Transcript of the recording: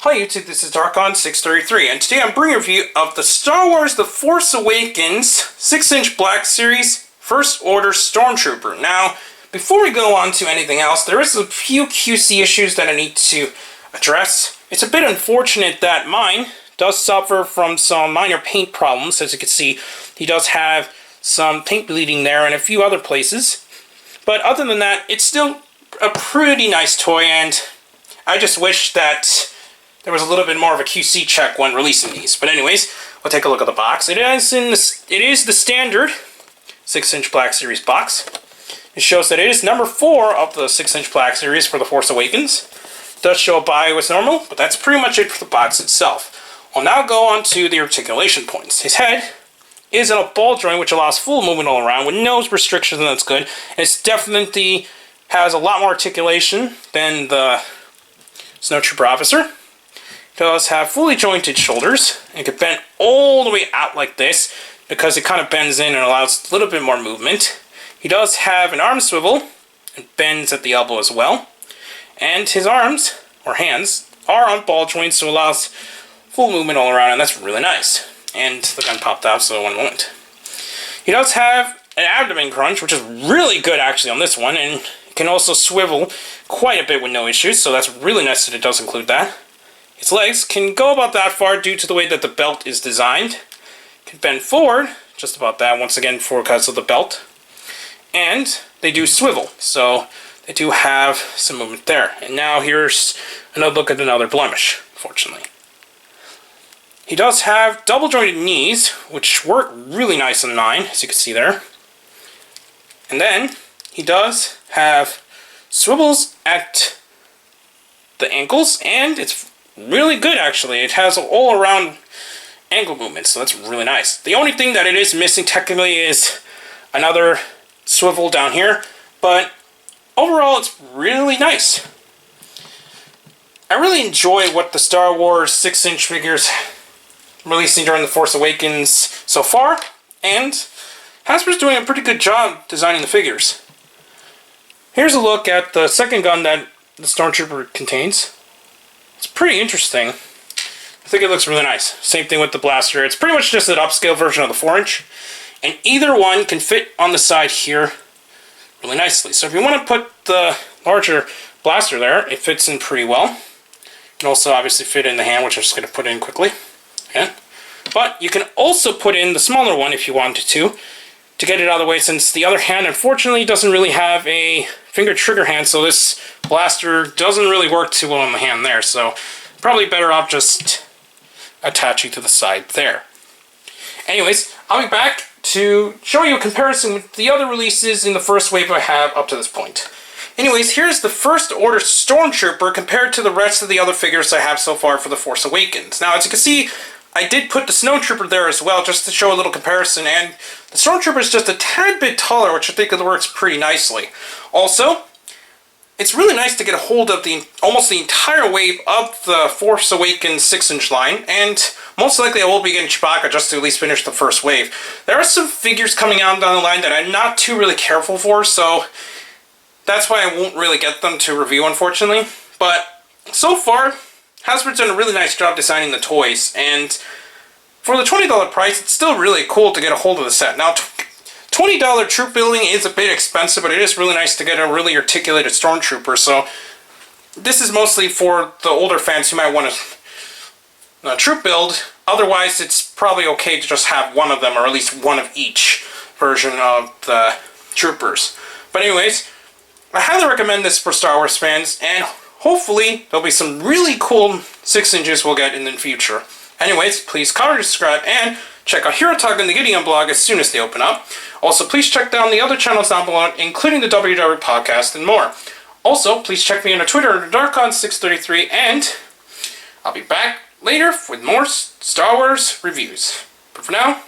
Hi YouTube, this is Darkon633, and today I'm bringing a review of the Star Wars The Force Awakens 6-inch Black Series First Order Stormtrooper. Now, before we go on to anything else, there is a few QC issues that I need to address. It's a bit unfortunate that mine does suffer from some minor paint problems. As you can see, he does have some paint bleeding there and a few other places. But other than that, it's still a pretty nice toy, and I just wish that there was a little bit more of a QC check when releasing these. But anyways, we'll take a look at the box. It is the standard 6-inch Black Series box. It shows that it is number 4 of the 6-inch Black Series for The Force Awakens. It does show a bio as normal, but that's pretty much it for the box itself. We'll now go on to the articulation points. His head is in a ball joint, which allows full movement all around with no restrictions, and that's good. And it's definitely has a lot more articulation than the Snowtrooper officer. It does have fully jointed shoulders, and it can bend all the way out like this because it kind of bends in and allows a little bit more movement. He does have an arm swivel and bends at the elbow as well. And his arms, or hands, are on ball joints, so it allows full movement all around, and that's really nice. And the gun popped out, so one moment. He does have an abdomen crunch, which is really good actually on this one, and it can also swivel quite a bit with no issues, so that's really nice that it does include that. Its legs can go about that far due to the way that the belt is designed. It can bend forward, just about that, once again because of the belt. And they do swivel, so they do have some movement there. And now here's another look at another blemish, fortunately. He does have double jointed knees, which work really nice on 9, as you can see there. And then he does have swivels at the ankles, and it's really good actually. It has all around ankle movement, so that's really nice. The only thing that it is missing technically is another swivel down here, but overall it's really nice. I really enjoy what the Star Wars 6-inch figures releasing during The Force Awakens so far, and Hasbro's doing a pretty good job designing the figures. Here's a look at the second gun that the Stormtrooper contains. It's pretty interesting. I think it looks really nice. Same thing with the blaster. It's pretty much just an upscale version of the 4-inch, and either one can fit on the side here really nicely. So if you want to put the larger blaster there, it fits in pretty well. It can also obviously fit in the hand, which I'm just going to put in quickly. Okay. But you can also put in the smaller one if you wanted to get it out of the way, since the other hand unfortunately doesn't really have a finger trigger hand, so this blaster doesn't really work too well on the hand there, so probably better off just attaching to the side there. Anyways, I'll be back to show you a comparison with the other releases in the first wave I have up to this point. Anyways, here's the First Order Stormtrooper compared to the rest of the other figures I have so far for The Force Awakens. Now, as you can see, I did put the Snowtrooper there as well, just to show a little comparison, and the Stormtrooper is just a tad bit taller, which I think works pretty nicely. Also, it's really nice to get a hold of almost the entire wave of the Force Awakens 6-inch line, and most likely I will be getting Chewbacca just to at least finish the first wave. There are some figures coming out down the line that I'm not too really careful for, so that's why I won't really get them to review, unfortunately. But so far, Hasbro's done a really nice job designing the toys, and for the $20 price, it's still really cool to get a hold of the set. Now, $20 troop building is a bit expensive, but it is really nice to get a really articulated Stormtrooper, so this is mostly for the older fans who might want a troop build. Otherwise, it's probably okay to just have one of them, or at least one of each version of the troopers. But anyways, I highly recommend this for Star Wars fans, and hopefully there'll be some really cool 6-inches we'll get in the future. Anyways, please comment, subscribe, and check out Hero Talk and the Gideon blog as soon as they open up. Also, please check down the other channels down below, including the WW podcast and more. Also, please check me on Twitter under Darkon633, and I'll be back later with more Star Wars reviews. But for now,